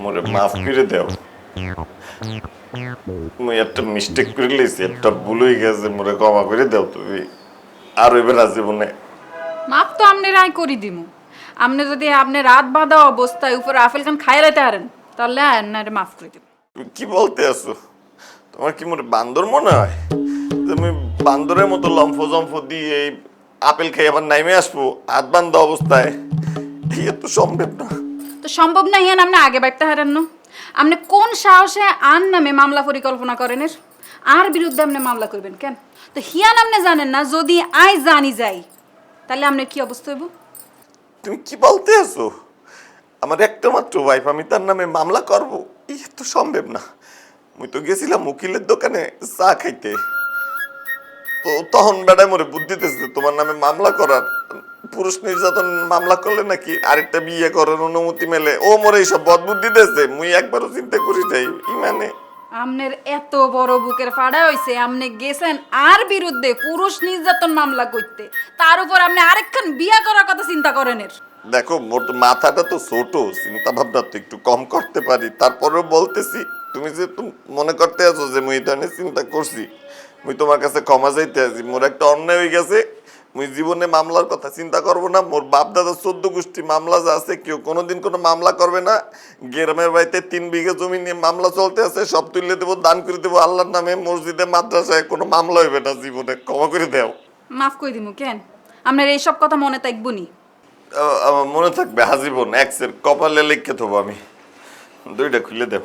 মোরে মাফ করে দাও। মুই একটা মিস্টেক করে লইছি, একটা ভুল হয়ে গেছে, মোরে ক্ষমা করে দাও তুমি। আর হইবে না জীবনে। মাপ তো আমনে রায় করি দিমু। আমনে যদি আপনি রাত বাঁধা অবস্থায় উপরে আপেল খান খাই লাইতে পারেন তাহলে আন্নারে মাফ করে দিব। তুমি কি বলতে আছো? তোমার কি মোরে বান্দর মনে হয়? তুমি বান্দরের মতো লম্ফ জম্ফ দিয়ে এই আপেল খেয়ে আবার নাইমে আসবো হাত বান্ধা অবস্থায়? ইয়ে তো সম্ভব না। তো সম্ভব না হিয়ান আপনি আগে বাড়তে হারেন না। আপনি কোন সাহসে আন নামে মামলা পরিকল্পনা করেন? আর বিরুদ্ধে আপনি মামলা করবেন কেন? তো হিয়ান আপনি জানেন না যদি আই জানি যাই তাহলে আপনার কি অবস্থা হইব? তুমি কি বলতে আছো? আমার একটা মাত্র ওয়াইফ, আমি তার নামে মামলা করব? ইয়ে তো সম্ভব না। মুই তো গেছিলাম উকিলের দোকানে চা খাইতে, তো তখন বেড়ায় মোরে বুদ্ধি দিতেছে তোমার নামে মামলা করার। পুরুষ নির্যাতন মামলা করলে নাকি আরেকটা বিয়ে করার অনুমতি মেলে। ও মোরে এইসব বদবুদ্ধি দিতেছে, মুই একবারও চিন্তা করি যাই মানে। আমনের এত বড় বুকের ফাড়া হইছে আমনে গেছেন আর বিরুদ্ধে পুরুষ নির্যাতন মামলা করতে, তার উপর আপনি আরেকখান বিয়া করার কথা চিন্তা করেন। দেখো মোর তো মাথাটা তো ছোট, চিন্তা ভাবনা তো একটু কম করতে পারি, তারপরেও বলতেছি তুমি যে মনে করতে আছো যে মুই ধরনের চিন্তা করছি, মুই তোমার কাছে ক্ষমা চাইতে আছি। মোর একটা অন্যায় হয়ে গেছে, মুই জীবনে মামলার কথা চিন্তা করবো না। মোর বাপ দাদা 14 গোষ্ঠী মামলা যা আছে কেউ কোনোদিন কোনো মামলা করবে না। গ্রামের বাড়িতে 3 বিঘা জমি নিয়ে মামলা চলতে আছে, সব তুলে দেবো, দান করে দেবো আল্লাহর নামে। মসজিদে মাদ্রাসায় কোনো মামলা হইবে না জীবনে, ক্ষমা করে দেও। মাফ করে দিমু কেন? আপনার এইসব কথা মনে থাকবো নি? আমার মনে থাকবে আজীবন, এক্সের কপালে লিখে থবো আমি। 2টা খুলে দেব।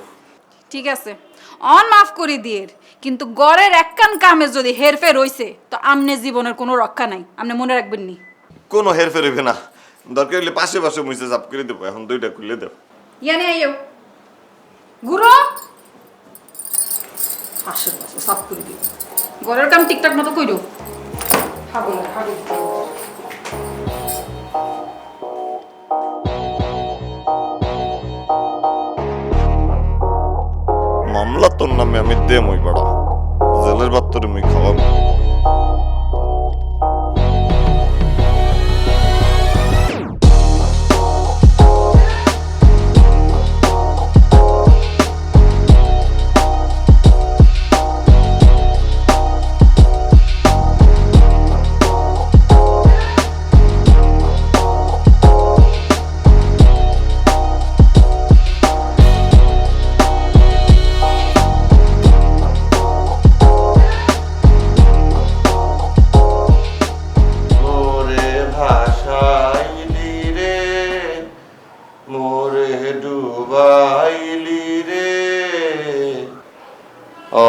ঠিক আছে, অন মাফ করে দিয়ে, কিন্তু গড়ের একখান কামে যদি হেরফের হইছে তো আমনে জীবনের কোনো রক্ষা নাই, আপনি মনে রাখবেন নি। কোনো হেরফের হইবে না, দরকার হইলে পাশে পাশে মুছে জাপ করে দেবো। এখন 2টা খুলে দেব। ইয়ানে আইও গুরু আসল বাসা সাফ করে দিও, গড়ের কাম ঠিকঠাক মতো কইরো। খাবো না খাবো। মামলা তোর নামে আমি দেমই বড়, জেলের বাত্তরে মুই খাওয়াবো।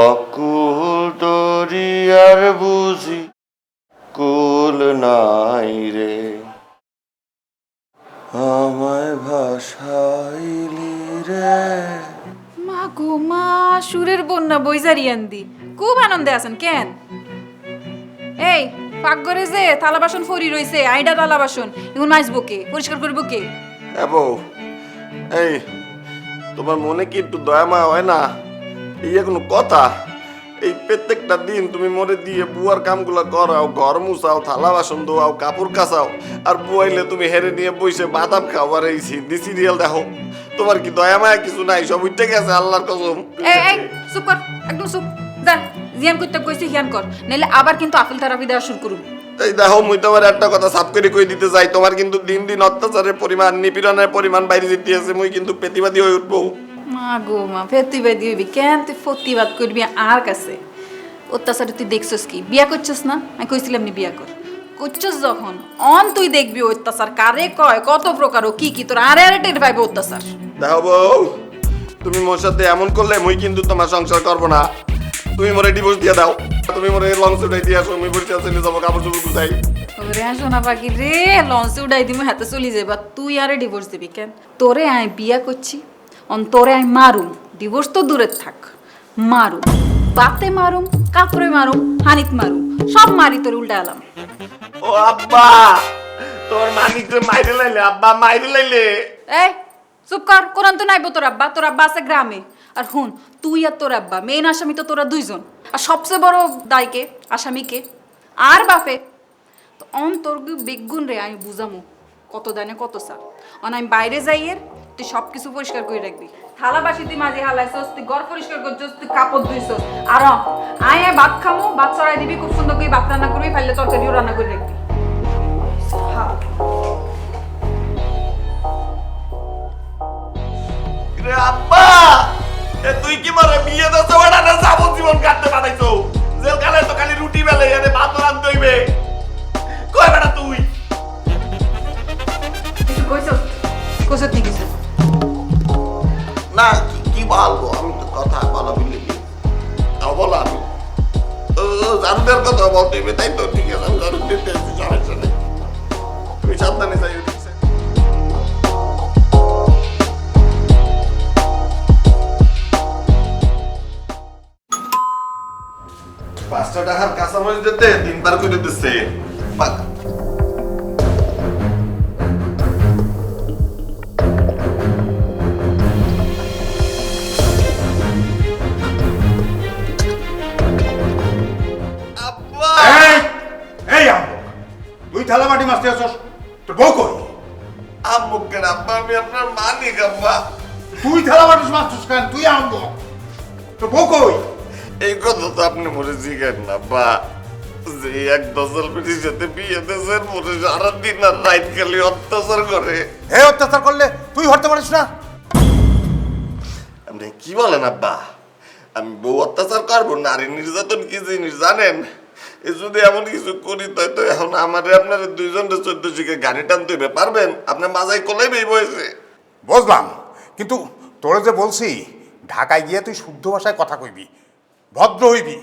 অকুল দরিয়ার বুঝি কুল নাই রে, আমায় ভাসাইলি রে। মা গো মা, সুরের বন্যা বইজারিয়ান দি, খুব আনন্দে আছেন কেন? এই পাকঘরে যে থালা বাসন ফরি রইছে, আইডা থালা বাসন এখন মাজবো কে, পরিষ্কার করবো কে? বউ, এই তোমার মনে কি একটু দয়া মায়া হয় না? এই কোনো কথা? এই প্রত্যেকটা দিন তুমি মরে দিয়ে বুয়ার কামগুলো করাও, ঘর মুছাও, থালা বাসন ধোয়াও, কাপড় কাচাও, আর বুয়াইলে তুমি হেরে নিয়ে বসে বাদাম খাও আর এই হিন্দি সিরিয়াল দেখো। তোমার কি দয়া মায়া কিছু নাই? সব উঠে গেছে আল্লাহর কসম। এই চুপ কর, একদম চুপ। যা জিয়ান করতে কইছি হিয়ান কর, নাইলে আবার কিন্তু আপেল থেরাপি দেওয়া শুরু করুন। এই দেখো, মুই তোমার একটা কথা সাফ করে কই দিতে চাই, তোমার কিন্তু দিন দিন অত্যাচারের পরিমাণ, নিপীড়নের পরিমাণ বাইরে যেতে আছে। মুই কিন্তু প্রতিবাদী হয়ে উঠবো। মা গো মা, প্রতিবাদী হইবি কেন? তুই প্রতিবাদ করবি আর কাছে? অত্যাচার তুই দেখছস কি? বিয়া করছস না? আমি কইছিলাম নি বিয়া কর। করছস যখন অন তুই দেখবি অত্যাচার কারে কয়, কত প্রকার ও কি কি, তোর আরে আরে টের পাইবে অত্যাচার। দেখো বউ, তুমি মোর সাথে এমন করলে মুই কিন্তু তোমার সংসার করবো না। তুমি মোরে ডিভোর্স দিয়ে দাও, তুমি মোরে লঞ্চ উঠাই দিয়ে আসো, মুই বসে চলে যাবো, কাপড় চোপড় গুছাই। ওরে সোনা পাখি রে, লঞ্চে উঠাই দিমু হাতে চলে যাবা, তুই আরে ডিভোর্স দিবি কেন? তোরে আয় বিয়া করছি, অন তোরে আয় মারুম, ডিভোর্স তো দূরে থাক। মারুম, বাতে মারুম, কাপড়ে মারুম, হানিত মারুম, সব মারি তোর উল্টা এলাম। ও আব্বা, তোর মানিককে মাইরে লাইলে, আব্বা মাইরে লাইলে। এই চুপ কর, কোরআন তো নাইবো তোর আব্বা আছে গ্রামে। আর হুন, তুই আর তোর আব্বা মেইন আসামি তো তোরা দুইজন। আর সবচেয়ে বড় দায়কে আসামিকে আর বাপে তো তোর বেগুন রে আমি বুঝামু কত দানে কত চা। অন আমি বাইরে যাই এর তুই সব কিছু পরিষ্কার করে রাখবি। থালা বাসি তুই মাঝে হালাইছস, তুই ঘর পরিষ্কার করছস, তুই কাপড় ধুইছস। আর আয় ভাত খামু, ভাত ছড়াই দিবি, খুব সুন্দর করে ভাত রান্না করবি, ফাইলে তরকারিও রান্না করে রাখবি। হ্যাঁ রে আব্বা, এ তুই কি মারে বিয়ে দছ ওটা না যাবজ্জীবন কাটতে বানাইছো? জেলখানায় তো খালি রুটি বেলে, এনে ভাত রাঁধতে হইবে। কই বেটা তুই? কিছু কইছস? কইছস নি কিছু? না কি বলবো, আমি তো কথা বলা বলি তাও বলো আমি জানদের কথা বলতে হইবে, তাই তো ঠিক আছে আমি জানু দিতে আছি, সমস্যা নেই। তুমি সাবধানে যাই। পাঁচটা টাকার কাঁচামরিচ দিতে 3 বার করে দিচ্ছে। আব্বা, এই আম্মু, তুই থালা মাটি মাছতে আসছ, তোর বউ কই? আম্মু কেন আব্বা, আমি আপনার মালিক আব্বা। তুই থালা মাটি মাছছিস কেন? তুই আম্মু, তোর বউ কই? এই কথা তো আপনি মরে জিগেন না বা, যে এক দশল পিটির সাথে বিয়ে দেশের মরে সারাদিন আর রাইট খালি অত্যাচার করে। এই অত্যাচার করলে তুই হরতে পারিস না? আপনি কি বলেন আব্বা? আমি বউ অত্যাচার করবো, নারী নির্যাতন কি জিনিস জানেন? এ যদি এমন কিছু করি তাই তো এখন আমারে আপনার 2 শিখে গাড়ি টানতে হইবে, পারবেন? আপনার মাজায় কোলাইবেই বয়েছে। বুঝলাম, কিন্তু তোরে যে বলছি ঢাকায় গিয়ে তুই শুদ্ধ ভাষায় কথা কইবি, ভদ্র হইবি।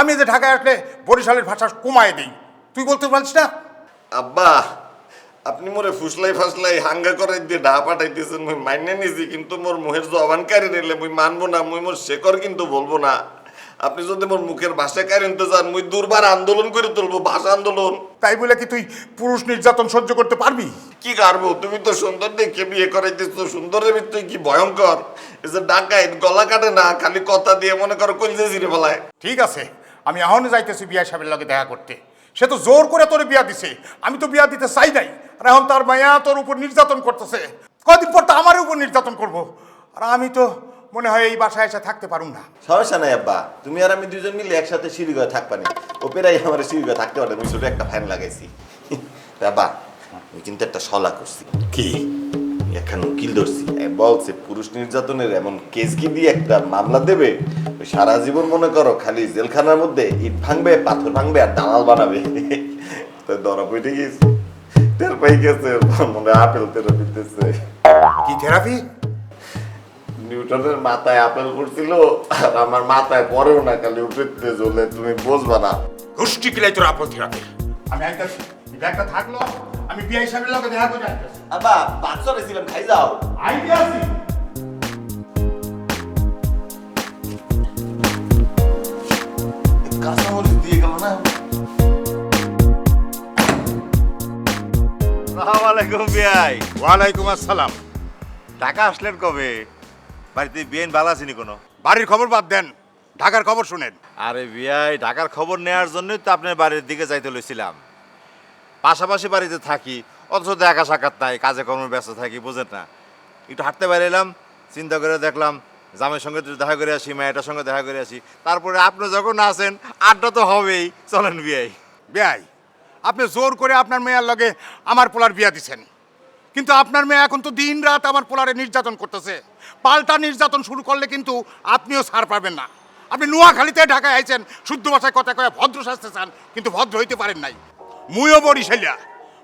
আমি যে ঢাকায় আসলে বরিশালের ভাষা কমায় দিই, তুই বলতে পারছিস না? আব্বা, আপনি মোরে ফুসলাই ফাসলাই হাঙ্গা করাই দিয়ে ডা পাঠাইতেছেন, মুই মাইনে নিছি, কিন্তু মোর মুখের জবান কারি নিলে মুই মানবো না, মুই মোর শেকর কিন্তু বলবো না। আপনি যদি মোর মুখের ভাষা কারি নিতে চান, মুই দুর্বার আন্দোলন করে তুলবো, ভাষা আন্দোলন। তাই বলে কি তুই পুরুষ নির্যাতন সহ্য করতে পারবি? কি কারবো? তুমি তো সুন্দর দেখে বিয়ে করাইতেছো, সুন্দরের ভিতরে কি ভয়ঙ্কর। এই যে ডাকাইত গলা কাটে না, খালি কথা দিয়ে মনে করো কইলে জিরে ফেলায়। ঠিক আছে, আমি এখনই যাইতেছি বিয়া সাহেবের লগে দেখা করতে। সে তো জোর করে তোরে বিয়া দিছে, আমি তো বিয়া দিতে চাই নাই। আর এখন তার মায়া তোর উপর নির্যাতন করতেছে, কদিন পর তো আমার উপর নির্যাতন করবো। আর আমি তো মনে হয় এই বাসায় এসে থাকতে পারুম না। সমস্যা নাই আব্বা, তুমি আর আমি দুজন মিলে একসাথে সিঁড়িঘরে থাকবানি। ও পেরাই আমার সিঁড়িঘরে থাকতে পারে, আমি ছোট একটা ফ্যান লাগাইছি। আব্বা, আমি কিন্তু একটা সলা করছি। কি? এখন উকিল ধরছি, বলছে পুরুষ নির্যাতনের এমন কেস কি দিয়ে একটা মামলা দেবে, ওই সারা জীবন মনে করো খালি জেলখানার মধ্যে ইট ভাঙবে, পাথর ভাঙবে আর দালাল বানাবে। তো ধরা পড়ে গেছে, টের পাই গেছে, মনে আপেল থেরাপি দিতেছে। কি থেরাপি? নিউটনের মাথায় আপেল করছিল, আর আমার মাথায় পরেও না, খালি উঠে জ্বলে, তুমি বুঝবা না। গোষ্ঠী কিলাই তোর আপল থেরাপি। আমি আইতাছি, ব্যাগটা থাকলো, আমি বিয়া সাহেবের লগে দেখা করে আইতাছি। আব্বা, ভাত চড়েছিলাম, খাই যাও। আইতে আসি। কাঁচামরিচ দিয়ে গেল না। আসসালামু আলাইকুম বিয়াই। ওয়ালাইকুম আসসালাম। ঢাকা আসলেন কবে? বাড়িতে বিয়েন ভালো আছেনি কোনো? বাড়ির খবর বাদ দেন, ঢাকার খবর শুনেন। আরে বিয়াই, ঢাকার খবর নেওয়ার জন্যই তো আপনার বাড়ির দিকে যাইতে লইছিলাম। পাশাপাশি বাড়িতে থাকি, অথচ দেখা সাক্ষাৎ নাই, কাজে কর্মে ব্যস্ত থাকি, বুঝেন না। একটু হাঁটতে বেরিয়েলাম, চিন্তা করে দেখলাম জামের সঙ্গে একটু দেখা করে আসি, মেয়েটার সঙ্গে দেখা করে আসি। তারপরে আপনি যখন আছেন, আড্ডা তো হবেই, চলেন বিয়াই। বিয়াই, আপনি জোর করে আপনার মেয়ের লগে আমার পোলার বিয়া দিছেন, কিন্তু আপনার মেয়ে এখন তো দিন রাত আমার পোলারে নির্যাতন করতেছে। পাল্টা নির্যাতন শুরু করলে কিন্তু আপনিও ছাড় পাবেন না। আপনি নোয়াখালীতে ঢাকায় আইছেন, শুদ্ধ ভাষায় কথা কয়ে ভদ্র সাজতে চান, কিন্তু ভদ্র হইতে পারেন নাই। মুইও বরিশালিয়া,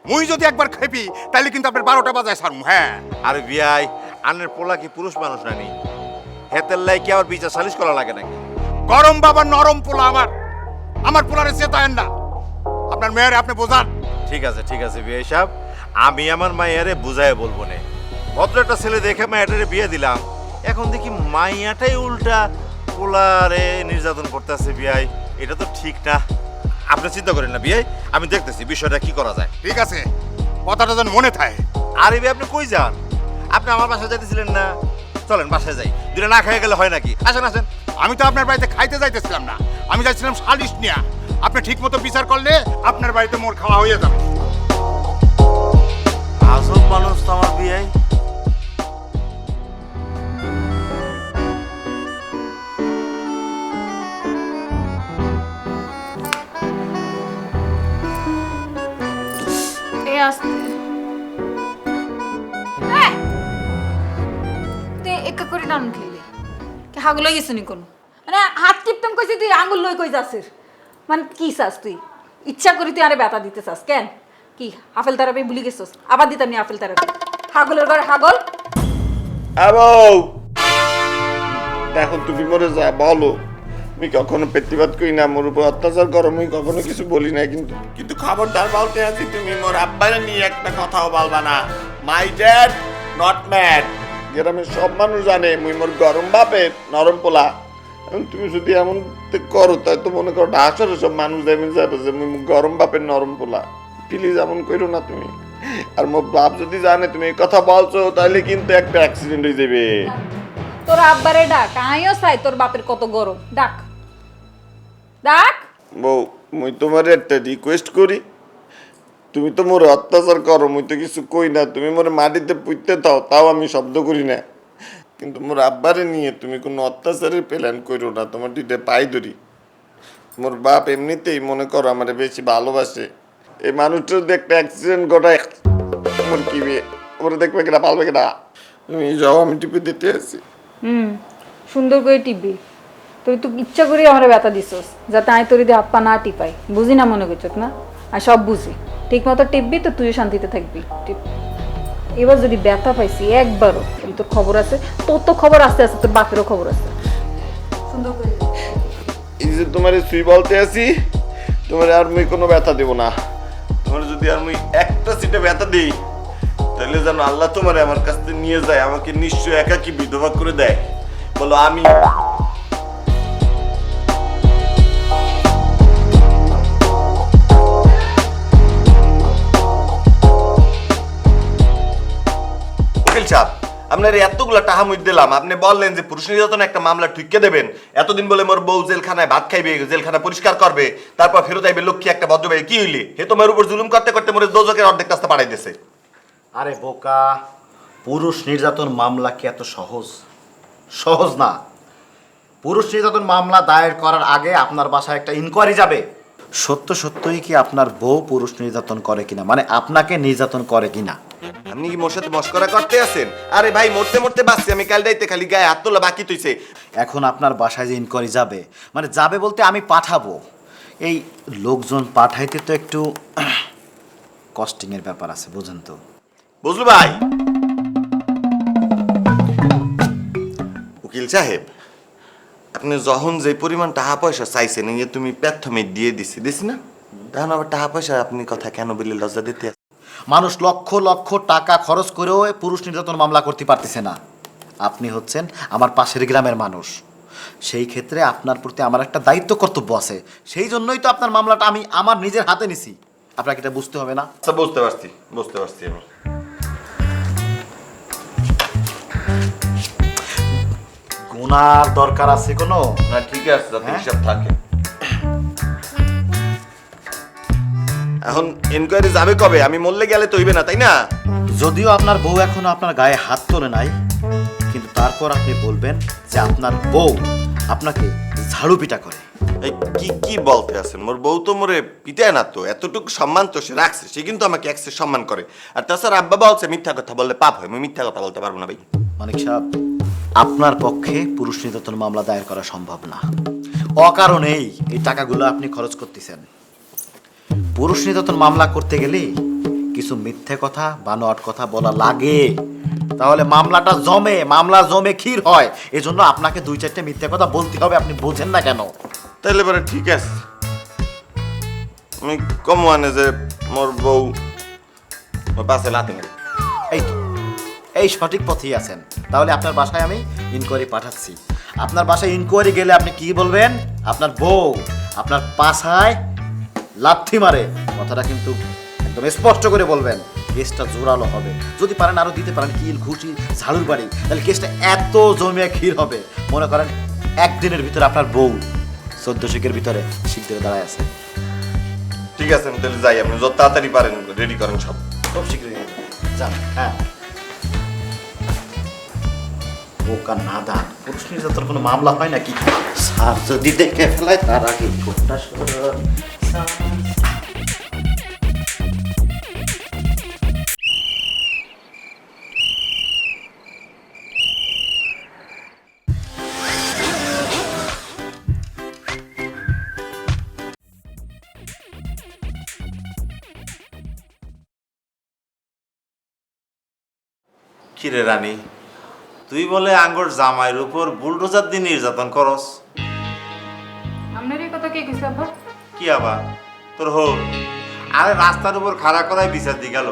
মুই যদি একবার খেপি তাহলে কিন্তু আপনার 12টা বাজায় ছাড়ুম। হ্যাঁ। আরে বিয়াই, আনের পোলা কি পুরুষ মানুষ নানি? হেতের লাই কি আবার বিচার সালিশ করা লাগে নাকি? গরম বাবা নরম পোলা আমার পোলারে চেতায়েন না। আপনার মেয়ের আপনি বোঝান। ঠিক আছে বিয়াই সাহেব, আমি আমার মাইয়ারে বুঝায় বলবো না। ভদ্র একটা ছেলে দেখে মাইয়াটারে বিয়ে দিলাম, এখন দেখি মাইয়াটাই উল্টা পোলারে নির্যাতন করতেছে বিয়াই, এটা তো ঠিক না। আপনি চিন্তা করেন না বিয়াই, আমি দেখতেছি বিষয়টা কি করা যায়। ঠিক আছে, কথাটা যেন মনে থাকে। আরে ভাই আপনি কই যান? আপনি আমার বাসায় যাইতেছিলেন না? চলেন বাসায় যাই, দুটা না খেয়ে গেলে হয় নাকি? আসেন আসেন। আমি তো আপনার বাড়িতে খাইতে যাইতেছিলাম না, আমি যাইছিলাম সালিশ নিয়া। আপনি ঠিক মতো বিচার করলে আপনার বাড়িতে মোর খাওয়া হয়ে যাবে। আজব মানুষ তো আমার বিয়াই। এ আসতে তুই একা করে টান খেলে কি হাগুলো গেছে নি কোনো মানে হাত টিপতাম কইছি তুই আঙুল লই কই যাচ্ছিস মানে কি চাস তুই ইচ্ছা করি তুই আরে ব্যথা দিতে চাস কেন কি আপেল থেরাপি ভুলি গেছস আবার দিতাম নি আপেল থেরাপি হাগলের ঘরে হাগল আবৌ এখন তুমি মরে যা বলো, আমি কখনো প্রতিবাদ করি না, মোর উপর অত্যাচার করো, আমি কখনো কিছু বলি না, কিন্তু কিন্তু খবরদার বলতে আছি তুমি মোর আব্বারে নিয়ে একটা কথাও বলবা না। My dad not mad. গ্রামের সব মানুষ জানে মুই মোর গরম বাপের নরম পোলা। এখন তুমি যদি এমন করো তাই তো মনে করো আসলে সব মানুষ দেখবেন যাবে যে মুই গরম বাপের নরম পোলা। প্লিজ এমন করো না তুমি। আর মোর বাপ যদি জানে তুমি এই কথা বলছো তাহলে কিন্তু একটা অ্যাক্সিডেন্ট হয়ে যাবে। তোর আব্বারে ডাক আইও চাই তোর বাপের কত গরম ডাক ডাক বউ মুই তোমার একটা রিকোয়েস্ট করি, তুমি তো মোর অত্যাচার করো, মুই তো কিছু কই না, তুমি মোর মাটিতে পুঁততে দাও তাও আমি শব্দ করি না, কিন্তু মোর আব্বারে নিয়ে তুমি কোনো অত্যাচারের প্ল্যান করো না। তোমার দুইটা পাই ধরি। মোর বাপ এমনিতেই মনে করো আমার বেশি ভালোবাসে। এই মানুষটার যদি একটা অ্যাক্সিডেন্ট ঘটায় মোর কি ওরা দেখবে কিনা পালবে কিনা, তুমি যাও আমি টিপে দিতে আছি। সুন্দর করে টিপবি তুই তো ইচ্ছা করি আমার ব্যথা দিছস যাতে আমি তোর দিয়ে হাত পা না টিপাই বুঝি না মনে করছত না আর সব বুঝি ঠিক মতো টিপবি তো তুইও শান্তিতে থাকবি টিপ এবার যদি ব্যথা পাইছি একবারও তোর খবর আছে তোর তো খবর আস্তে আস্তে তোর বাপেরও খবর আছে সুন্দর করে এই যে তোমার সুই বলতে আছি, তোমার আর মুই কোনো ব্যথা দেব না। তোমার যদি আর মুই একটা সিটে ব্যথা দিই তাহলে যেন আল্লাহ তোমার আমার কাছ থেকে নিয়ে যায়, আমাকে নিশ্চয় একাকী বিধবা করে দেয়। বলো আমি উকিল সাহেব, আপনার এতগুলো টাকা মুই দিলাম, আপনি বললেন যে পুরুষ নির্যাতন একটা মামলা ঠুকে দেবেন, এতদিন বলে মোর বউ জেলখানায় ভাত খাইবে, জেলখানা পরিষ্কার করবে, তারপর ফেরত আইবে লক্ষ্মী একটা ভদ্রবাই, কি হইলে হে তোমার উপর জুলুম করতে করতে মোরে দোজকের অর্ধেক রাস্তা পাঠাই দিয়েছে। আরে বোকা, পুরুষ নির্যাতন মামলা কি এত সহজ? সহজ না। পুরুষ নির্যাতন মামলা দায়ের করার আগে আপনার বাসায় একটা ইনকোয়ারি যাবে। সত্য সত্যই কি আপনার বউ পুরুষ নির্যাতন করে কিনা, মানে আপনাকে নির্যাতন করে কিনা। আপনি কি মোর সাথে মস্করা করতে আছেন? আরে ভাই মরতে মরতে বাঁচছি আমি, কাল দাইতে খালি গায়ে হাত তোলা বাকি তুইছে। এখন আপনার বাসায় যে ইনকোয়ারি যাবে, মানে যাবে বলতে আমি পাঠাবো, এই লোকজন পাঠাইতে তো একটু কস্টিংয়ের ব্যাপার আছে, বুঝেন তো। বুঝলু ভাই? উকিল সাহেব, আপনি যখন যে পরিমাণ টাকা পয়সা চাইছেন এই যে তুমি প্রথমে দিয়ে দিছি না, তখন আবার টাকা পয়সা আপনি কথা কেন বললে লজ্জা দিতে? মানুষ লক্ষ লক্ষ টাকা খরচ করেও এই পুরুষ নির্যাতন মামলা করতে পারতেছে না। আপনি হচ্ছেন আমার পাশের গ্রামের মানুষ, সেই ক্ষেত্রে আপনার প্রতি আমার একটা দায়িত্ব কর্তব্য আছে, সেই জন্যই তো আপনার মামলাটা আমি আমার নিজের হাতে নিছি। আপনাকে এটা বুঝতে হবে না? আচ্ছা বুঝতে পারছি আমি। গুনার দরকার আছে কোনো? না ঠিক আছে, যাতে হিসাব থাকে। এখন এনকোয়ারি যাবে কবে? আমি মরলে গেলে তো হইবে না, তাই না? যদিও আপনার বউ এখনো আপনার গায়ে হাত তোলে নাই, কিন্তু তারপর আপনি বলবেন যে আপনার বউ আপনাকে ঝাড়ু পিটা করে। এই কি কি বলতে আছেন? মোর বউ তো মোরে পিটায় না তো, এতটুকু সম্মান তো সে রাখছে, সে কিন্তু আমাকে একসে সম্মান করে। আর তাছাড়া আব্বা বলছে মিথ্যা কথা বললে পাপ হয়, আমি মিথ্যা কথা বলতে পারবো না ভাই। মানিক সাহেব, আপনার পক্ষে পুরুষ নির্যাতন মামলা দায়ের করা সম্ভব না। অকারণেই এই টাকাগুলো আপনি খরচ করতেছেন। পুরুষ নির্যাতন মামলা করতে গেলে কিছু মিথ্যে কথা বানোয়াট কথা বলা লাগে, তাহলে মামলাটা মামলা জমে ক্ষীর হয়। এজন্য আপনাকে 2-4টে মিথ্যে কথা বলতে হবে। আপনি বোঝেন না কেন? তাইলে এবারে ঠিক আছে, আমি কম মানে যে মোর বউ মোর পাশে লাতে গেল। এই তো, এই সঠিক পথেই আছেন। তাহলে আপনার বাসায় আমি ইনকোয়ারি পাঠাচ্ছি। আপনার বাসায় ইনকোয়ারি গেলে আপনি কি বলবেন? আপনার বউ আপনার পাছায় লাথি মারে, কথাটা কিন্তু একদম স্পষ্ট করে বলবেন। কেসটা জোরালো হবে, যদি পারেন আরো দিতে পারেন কিল ঘুষি ঝাড়ুর বাড়ি, তাহলে কেসটা এত জমিয়ে ক্ষীর হবে। মনে করেন একদিনের ভিতরে আপনার বউ 14 শিখের ভিতরে শিখ ধরে দাঁড়ায় আছে। ঠিক আছে, আমি তাহলে যাই, আপনি যত তাড়াতাড়ি পারেন রেডি করেন সব। খুব শীঘ্রই যান। হ্যাঁ, বোকা নাদান, পুরুষ নির্যাতন কোনো মামলা হয় নাকি? স্যার যদি দেখে ফেলায় তার আগে ঠোঁটটা সরান। কিরে রানী, তুই বলে আঙ্গর জামাইয়ের উপর বুলডোজার দিয়ে নির্যাতন করস? আপনার এই কথা কে কইছে আব্বা? কি আবার তোর হোক? আরে রাস্তার উপর খাড়া করায় বিচার দি গেল।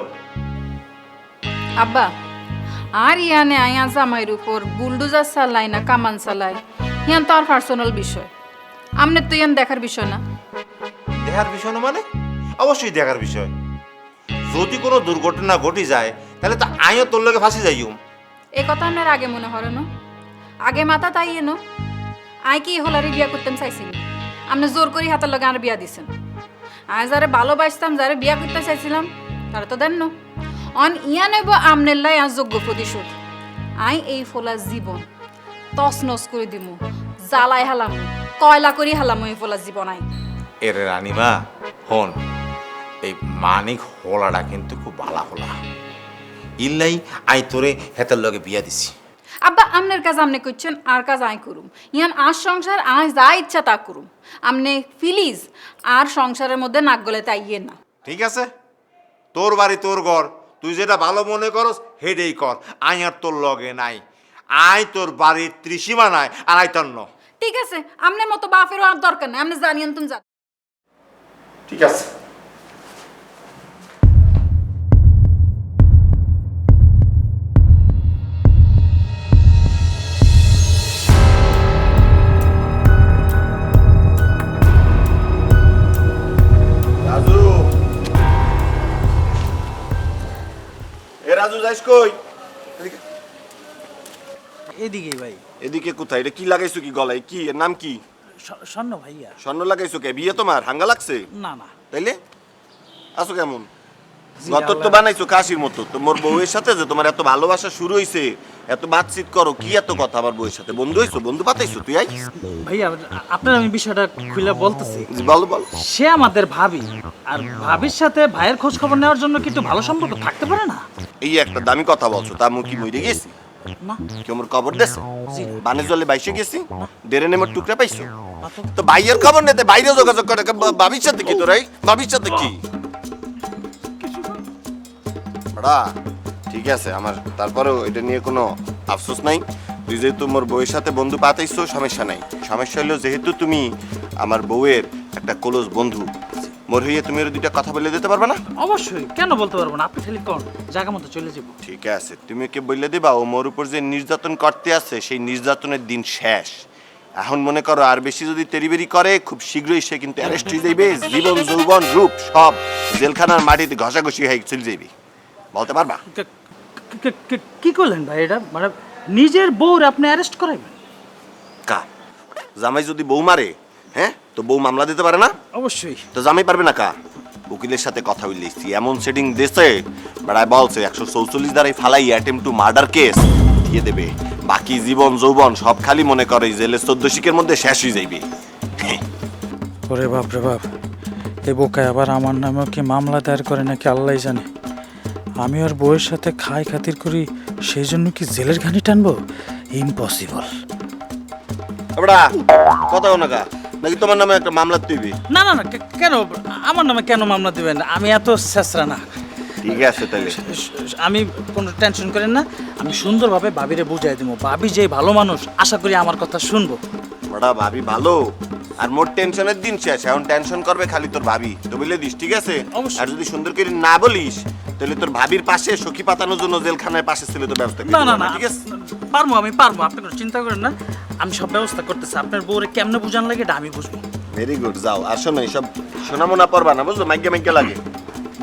আব্বা, আর ইয়ানে আয়া জামাইয়ের উপর বুলডোজার চালাই না কামান চালাই, ইয়ান তো আর পার্সোনাল বিষয়। আমনে তো ইয়ান দেখার বিষয় না। দেখার বিষয় না মানে? অবশ্যই দেখার বিষয়। যদি কোনো দুর্ঘটনা ঘটি যায় তাহলে তো আইও তোর লগে ফাঁসি যাইম। এই কথা আপনার আগে মনে হরে না? আগে মাথা তাই এনো আই কি হলারে বিয়া করতাম চাইছিলাম, আপনি জোর করি হাতের লগে আর বিয়া দিছেন। আয় যারে ভালোবাসতাম, যারে বিয়া করতে চাইছিলাম, তারা তো দেন না। অন ইয়া নেব আমনের লাই আর যোগ্য প্রতিশোধ। আই এই ফোলা জীবন তস নস করে দিমু, জ্বালাই হালাম, কয়লা করি হালাম এই ফোলা জীবন। আই এরে রানীমা হন, এই মানিক হোলাটা কিন্তু খুব ভালা হোলা। ইল্লাই আই তোরে হেতার লগে বিয়া দিছি। আব্বা, আমনের কাজ আমনে করছেন, আর কাজ আই করুম। ইয়ান আর সংসার আই যা ইচ্ছা তা করুম। আমনে প্লিজ আর সংসারের মধ্যে নাক গলে তাইয়ে না। ঠিক আছে, তোর বাড়ি তোর ঘর, তুই যেটা ভালো মনে করস হেডেই কর। আই আর তোর লগে নাই, আই তোর বাড়ির ত্রিসীমা নাই, আর আই তোর ন। ঠিক আছে, আমনের মতো বাপেরও আর দরকার নাই, আপনি জানিয়েন তুমি জান। ঠিক আছে। রাজু, এ রাজু যাইস কই? এদিকেই ভাই। এদিকে কোথায়? এটা কি লাগাইছো কি গলায়? কি এর নাম কি? স্বর্ণ ভাইয়া। স্বর্ণ লাগাইছো কে? বিয়ে তোমার হাঙ্গা লাগছে? না না, তাইলে আছো কেমন? জি, গতর তো আল্লাহ- বানাইছো কাশির মতো। তোমার বউয়ের সাথে যে তোমার এত ভালোবাসা শুরু হইছে, এত বাতচিত করো, কি এত কথা আমার বউয়ের সাথে? বন্ধু হইছো? বন্ধু পাতাইছো তুই? আই ভাইয়া আপনার আমি বিষয়টা খুলে বলতেছি। বল বল। সে আমাদের ভাবি, আর ভাবির সাথে ভাইয়ের খোঁজ খবর নেওয়ার জন্য কি একটু ভালো সম্পর্ক থাকতে পারে না? এই একটা দামি কথা বলছো, তা মুখ কি মরে গেছি? না কি আমার খবর দেছে? জি না। বানে জলে বাইসে গেছি, ডেরে নেমের টুকরা পাইছো? না তো। তো বাইয়ের খবর নিতে বাইরে যোগাযোগ করে, ভাবির সাথে কি তোরাই? ভাবির সাথে কি? বড়া, ঠিক আছে আমার, তারপরেও এটা নিয়ে কোনো আফসোস নাই। তুই যেহেতু মোর বউয়ের সাথে বন্ধু পাতাইছো, সমস্যা নাই। সমস্যা হলো যেহেতু তুমি আমার বউয়ের একটা ক্লোজ বন্ধু, মোর হইয়ে তুমি ওর দুইটা কথা বলে দিতে পারবে না? অবশ্যই, কেন বলতে পারবো না? আপনি খালি কোন জায়গা মতো চলে যাবো। ঠিক আছে, তুমি ওকে বলে দিবা ও মোর উপর যে নির্যাতন করতে আছে সেই নির্যাতনের দিন শেষ। এখন মনে করো আর বেশি যদি তেরিবেরি করে, খুব শীঘ্রই সে কিন্তু অ্যারেস্ট হয়ে যাইবে। জীবন যৌবন রূপ সব জেলখানার মাটিতে ঘষাঘষি হয়ে চলে যাইবে। বলতে পারবা? কি করলেন ভাই এটা? মানে নিজের বউর আপনি অ্যারেস্ট করাইবেন? কা জামাই যদি বউ মারে, হ্যাঁ, তো বউ মামলা দিতে পারে না? অবশ্যই। তো জামাই পারবে না কা? উকিলের সাথে কথা বললেছি, এমন সেটিং দেশে বেড়ায় বলছে 144 দ্বারাই ফালাই অ্যাটেম্প টু মার্ডার কেস দিয়ে দেবে। বাকি জীবন যৌবন সব খালি মনে করে জেলের 14 শিকের মধ্যে শেষ হয়ে যাইবে। ওরে বাপ রে বাপ, এই বোকায় আবার আমার নামেও কি মামলা দায়ের করে নাকি আল্লাহ জানে। আমি ওর বউয়ের সাথে খাই খাতির করি, সেই জন্য কি জেলের ঘানি টানবো? ইম্পসিবল। এবড়া কথা না কা, নাকি তোমার নামে একটা মামলা তুইবি? না না না, কেন আমার নামে কেন মামলা দিবেন? আমি এত শেষরা না। ঠিক আছে তাহলে। আমি কোনো টেনশন করেন না, আমি সুন্দরভাবে ভাবিরে বুঝাই দিব। ভাবি যে ভালো মানুষ, আশা করি আমার কথা শুনবো। বড়া ভাবি ভালো, আর মোর টেনশনের দিন শেষ। এখন টেনশন করবে খালি তোর ভাবি, তো বলে দিস ঠিক আছে? অবশ্যই। আর যদি সুন্দর করে না বলিস, তাহলে তোর ভাবির পাশে সখী পাতানোর জন্য জেলখানায় পাশে ছিল তো ব্যবস্থা করে না না দিবো, না, ঠিক আছে? পারবো, আমি পারবো, আপনি কোনো চিন্তা করেন না। আমি সব ব্যবস্থা করতেছি, আপনার বউরে কেমনে বুঝান লাগে এটা আমি বুঝবো। ভেরি গুড, যাও। আর শোনো, এইসব সোনামোনা পরবা না, বুঝলো? মাইকে মাইকে লাগে।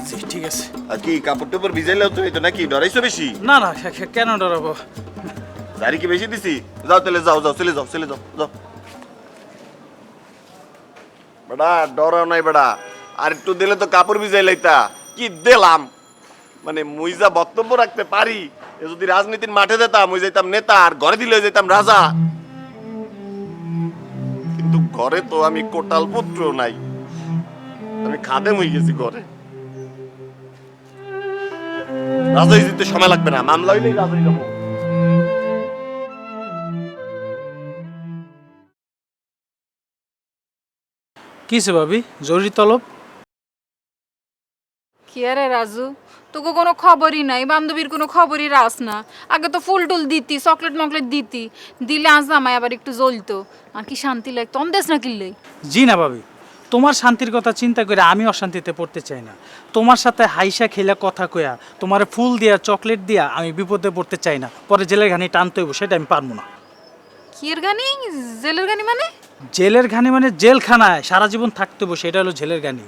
জি ঠিক আছে। আর কি কাপড় টুপড় ভিজাইলেও তুমি তো নাকি ডরাইছো বেশি? না না, কেন ডরাবো? গাড়ি কি বেশি দিছি? যাও তাহলে, যাও যাও, চলে যাও, চলে যাও, যাও। বেড়া ডরাও নাই বেড়া, আর একটু দিলে তো কাপড় ভিজাই লাইতা। কি দিলাম মানে, মুই যা বক্তব্য রাখতে পারি, এ যদি রাজনীতির মাঠে যেতাম মুই যাইতাম নেতা, আর ঘরে দিলে যেতাম রাজা। কিন্তু ঘরে তো আমি কোটাল পুত্র নাই, আমি খাদেম হয়ে গেছি ঘরে। রাজাই জিততে সময় লাগবে না, মামলা হইলেই রাজাই যাবো। কিসে ভাবি, জরুরি তলব? কি আরে রাজু, তোকে কোনো খবরই নাই, বান্ধবীর কোনো খবরই রাস না। আগে তো ফুল টুল দিতি, চকলেট মকলেট দিতি, দিলে আজ আমায় আবার একটু জ্বলতো, আর কি শান্তি লাগতো। অন্দেশ না কিনলেই। জি না ভাবি, তোমার শান্তির কথা চিন্তা করে আমি অশান্তিতে পড়তে চাই না। তোমার সাথে হাইসা খেলা কথা কয়া, তোমার ফুল দিয়া চকলেট দিয়া আমি বিপদে পড়তে চাই না। পরে জেলের ঘানি টানতে হইব, সেটা আমি পারবো না। কি এর গানি? জেলের গানি মানে? জেলের ঘানি মানে জেলখানায় সারা জীবন থাকতে হইব, সেটা হলো জেলের ঘানি।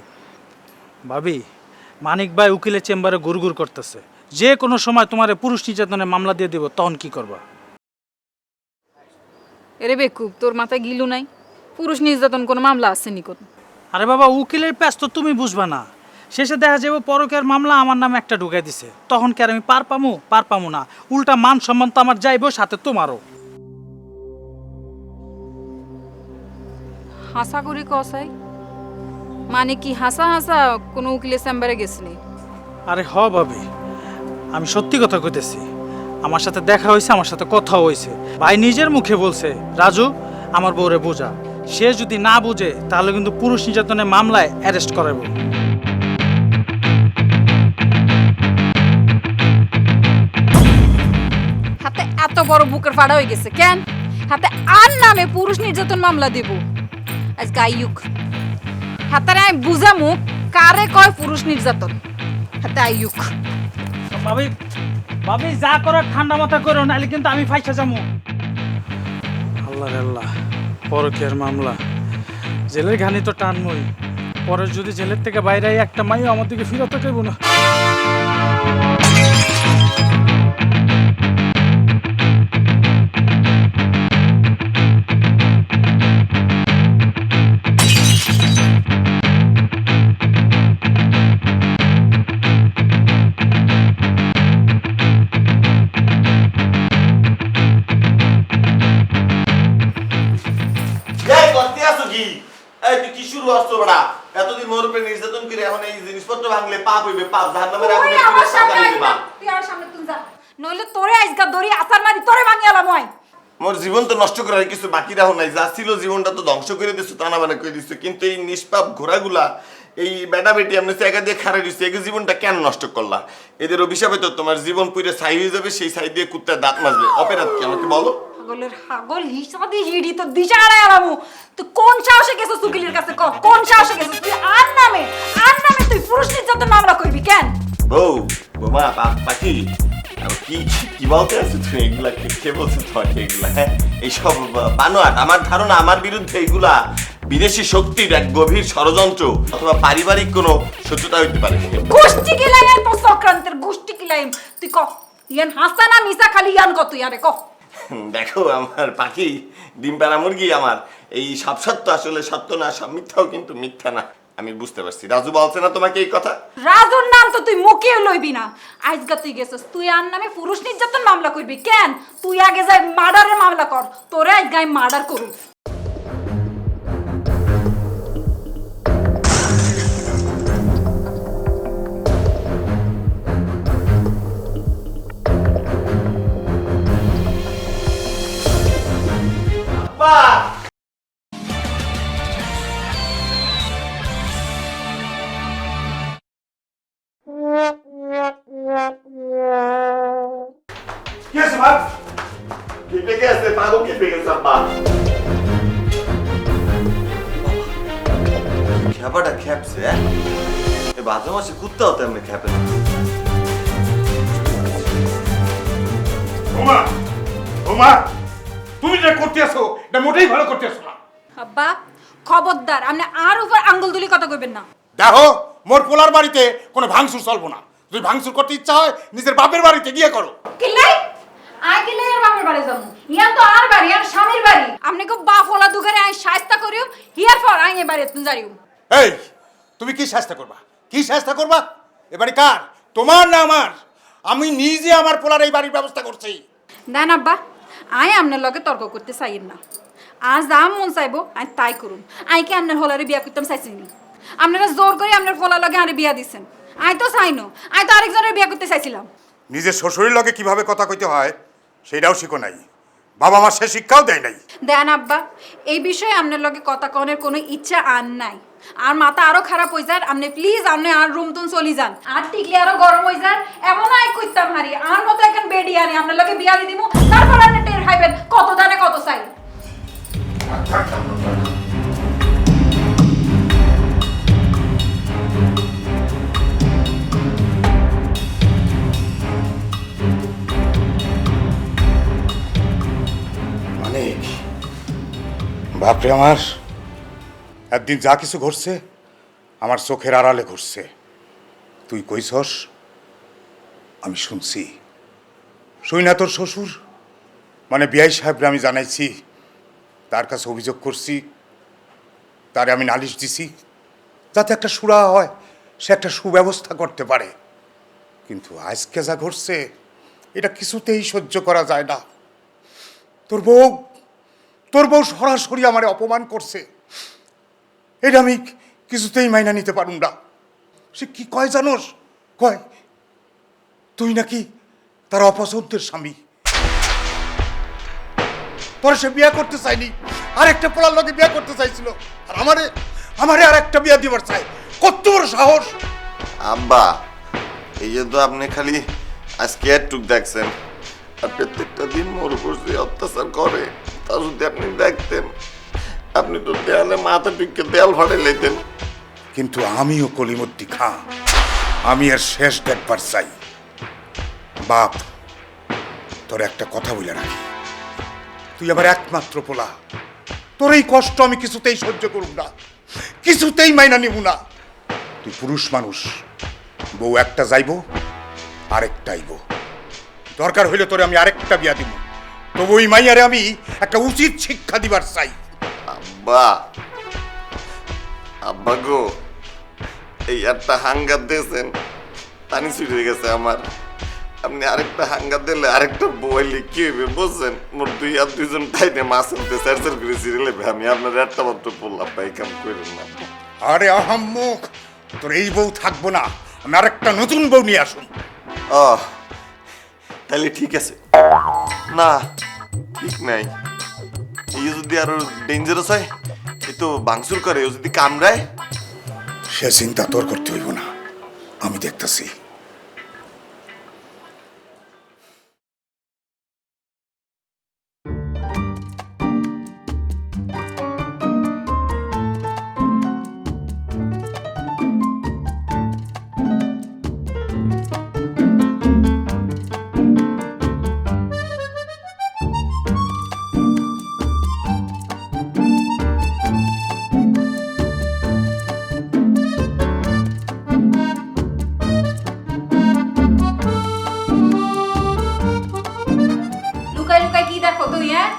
ভাবি, মানিক ভাই উকিলের চেম্বারে গুড়গুড় করতেছে, যে কোনো সময় তোমার পুরুষ নির্যাতনের মামলা দিয়ে দেব, তখন কি করবা? এরে বেকুব, তোর মাথায় গিলু নাই? পুরুষ নির্যাতন কোনো মামলা আছে নিকট? আরে বাবা, উকিলের প্যাচ তো তুমি বুঝবা না। শেষে দেখা যাবে পরকের মামলা আমার নামে একটা ঢুকাই দিছে, তখন কি আর আমি পার পামু না? উল্টা মান সম্মান তো আমার যাইবো, সাথে তোমারও। হাসা করি কসাই মানে কি? হাসা হাসা কোনো উকিলের চেম্বারে গেছিলি? আরে হ ভাবি, আমি সত্যি কথা কইতেছি। আমার সাথে দেখা হয়েছে, আমার সাথে কথা হয়েছে। ভাই নিজের মুখে বলছে, রাজু আমার বউরে বোঝা। সে যদি না বুঝে তাহলে কিন্তু পুরুষ নির্যাতনের মামলায় অ্যারেস্ট করাবো। হাতে এত বড় বুকের ফাড়া হয়ে গেছে কেন? হাতে আর নামে পুরুষ নির্যাতন মামলা দিব আজকে আইয়ুক। হাতে আমি বুঝামু কারে কয় পুরুষ নির্যাতন। হাতে আইয়ুক। ভাবি, ভাবি যা করার ঠান্ডা মাথা করো, নাহলে কিন্তু আমি ফাইসা যাবো। আল্লাহ রে আল্লাহ, পরকের মামলা, জেলের ঘানি তো টানমই। পরে যদি জেলের থেকে বাইরে আই, একটা মাইও আমার দিকে ফিরতে চাইব না। এই করতে আসো কি? এই তুই কি শুরু আসছো বড়া? এতদিন মোর উপরে নির্যাতন করে এখন এই জিনিসপত্র ভাঙলে পাপ হইবে, পাপ। জাহান্নামের আগুনে পুড়ে সাকারি দিবা। তুই আর সামনে তুই যা, নইলে তোরে আজকা দড়ি আসার মারি তোরে ভাঙিয়ালাম হয়। মোর জীবন তো নষ্ট করার কিছু বাকি রাখো নাই, যা ছিল জীবনটা তো ধ্বংস করে দিছো, টানা বানা করে দিছো। কিন্তু এই নিষ্পাপ ঘোড়াগুলা, এই বেটা বেটি আপনি জায়গা দিয়ে খাড়া দিচ্ছে, এই জীবনটা কেন নষ্ট করলা? এদের অভিশাপে তো তোমার জীবন পুরো ছাই হয়ে যাবে, সেই ছাই দিয়ে কুত্তার দাঁত মাজবে। অপরাধ কি আমাকে বলো? হাগলের হাগল হিসাদি হিড়ি তো দিশা আড়াই আলামু। তুই কোন সাহসে গেছিস উকিলের কাছে? ক কোন সাহসে গেছিস? তুই আর নামে তুই পুরুষ নির্যাতন মামলা করবি কেন? বউ, বোমা, পাখি, কি কি বলতে আছো তুমি? এগুলা কে বলছো তোমাকে এগুলা? হ্যাঁ, এইসব বানোয়াট। আমার ধারণা আমার বিরুদ্ধে এগুলা বিদেশি শক্তির এক গভীর ষড়যন্ত্র, অথবা পারিবারিক কোনো শত্রুতা হইতে পারে। গোষ্ঠী কিলাইন তো চক্রান্তের গোষ্ঠী কিলাইন। তুই ক ইয়ান হাসানা মিসা খালি ইয়ান কত ইয়ারে ক? দেখো আমার পাখি, ডিম পাড়া মুরগি আমার, এই সব সত্য আসলে সত্য না, সব মিথ্যাও কিন্তু মিথ্যা না। আমি বুঝতে পারছি। রাজু বলছে না তোমাকে এই কথা? রাজুর নাম তো তুই মুখে লইবি না। আজকা তুই গেছিস, তুই আর নামে পুরুষ নির্যাতন মামলা করবি কেন? তুই আগে যাই মার্ডারের মামলা কর, তোরে আজকে আমি মার্ডার করুম। কি আছে বাপ? কেটে গেছে, পাগল কেটে গেছে আব্বা। খেপাটা খেপছে, এ বাজে মাসে কুত্তাও তেমনি খেপে না। ওমা, ওমা, তুমি যে করতে আসো খবরদার আপনি আর উপর আঙ্গুল তুলি কথা কইবেন না। দেখো মোর পোলার বাড়িতে কোনো ভাঙচুর চলবো না। যদি ভাঙচুর করতে ইচ্ছা হয় নিজের বাপের বাড়িতে গিয়ে করো। কিলাই আই কিলাই আর বাপের বাড়ি যাবো, ইয়া তো আর বাড়ি আর স্বামীর বাড়ি। আপনি কো বাফলা দুগারে আই শাস্তা করিও, হিয়ার পর আই এ বাড়ি তুই যারিও। এই তুমি কি শাস্তি করবা? কি শাস্তি করবা? এ বাড়ি কার, তোমার না আমার? আমি নিজে আমার পোলার এই বাড়ির ব্যবস্থা করছি। দেন আব্বা, আই আপনার লগে তর্ক করতে চাইয়েন না। আজ যা মন চাইবো আই তাই করুন। আই কি আপনার হলারে বিয়া করতাম চাইছিনি? আপনারা জোর করে আপনার ফলার লগে আরে বিয়া দিচ্ছেন। আই তো চাইনো, আই তো আরেকজনের বিয়া করতে চাইছিলাম। নিজের শ্বশুরের লগে কিভাবে কথা কইতে হয় সেটাও শিখো নাই, বাবা মা সে শিক্ষাও দেয় নাই। দেন আব্বা, এই বিষয়ে আপনার লগে কথা কনের কোনো ইচ্ছা আর নাই। আর মাথা আরো খারাপ হয়ে যায়, আপনি প্লিজ আপনি আর রুম তুন চলি যান। আর টিকলি আরো গরম হয়ে যায়, এমন আই কইতাম হারি আর মতো এখন বেডি আনি আপনার লগে বিয়া দি দিমু। তারপর আপনি টের খাইবেন কত দানে কত চাই। অনেক বাপরে আমার, একদিন যা কিছু ঘটছে আমার চোখের আড়ালে ঘটছে। তুই কইছস, আমি শুনছি। শুই না তোর শ্বশুর মানে বিআই সাহেবরে আমি জানাইছি, তার কাছে অভিযোগ করছি, তারে আমি নালিশ দিছি যাতে একটা সুরা হয়, সে একটা সুব্যবস্থা করতে পারে। কিন্তু আজকে যা ঘটছে এটা কিছুতেই সহ্য করা যায় না। তোর বউ সরাসরি আমারে অপমান করছে, এটা আমি কিছুতেই মাইনা নিতে পারুম না। সে কি কয় জানোস? কয় তুই নাকি তার অপছন্দের স্বামী, তোর সে বিয়ে করতে চাইনি, আর একটা পোলার লগে বিয়ে করতে চাইছিল, আর আমারে আর একটা বিয়ে দিবার চাই। কত বড় সাহস! আব্বা, এই যে তো আপনি খালি আজকে একটুক দেখছেন, আর প্রত্যেকটা দিন মোর উপর যে অত্যাচার করে তা যদি আপনি দেখতেন, আপনি তো দেয়ালে মাথা টিকে দেয়াল ফাটে লেতেন। কিন্তু আমিও কলিমদ্দি খাঁ, আমি আর শেষ দেখবার চাই। বাপ, তোর একটা কথা বলে রাখি, তুই আমার একমাত্র পোলা, তোর এই কষ্ট আমি কিছুতেই সহ্য করব না, কিছুতেই মাইনা নিব না। তুই পুরুষ মানুষ, বউ একটা যাইব আরেকটা আইব, দরকার হইলে তোরে আমি আরেকটা বিয়া দিব, তবু ওই মাইয়ারে আমি একটা উচিত শিক্ষা দিবার চাই। আব্বা, আব্বা গো, এই একটা হাঙ্গার দিয়েছেন, পানি ছুটে গেছে আমার। আপনি আরেকটা হাঙ্গার দিলে আরেকটা বইলে কি হইবে বুঝছেন? মোর দুই আর দুইজন তাইতে মাছ আনতে চারচার করে সিরিয়ালে আমি আপনার একটা মাত্র বললাম, ভাই কাম করেন না। আরে আহাম্মক, তোর এই বউ থাকবো না, আমি আরেকটা নতুন বউ নিয়ে আসুন। তাহলে ঠিক আছে। না, ঠিক নাই। এই যদি আরো ডেঞ্জারাস হয়, এই তো ভাঙচুর করে, ও যদি কামড়ায়, সে চিন্তা তোর করতে হইব না, আমি দেখতেছি। লুকাই লুকাই কি দেখো তুই? হ্যাঁ,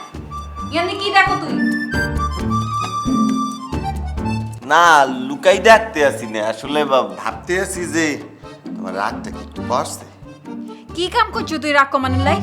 ইয়ানি কি দেখো তুই? না লুকাই দেখতে আসি না, আসলে ভাবতে আসি যে তোমার রাগটা কি একটু বাড়ছে। কি কাম করছো তুই রাগ কমানোর লাই?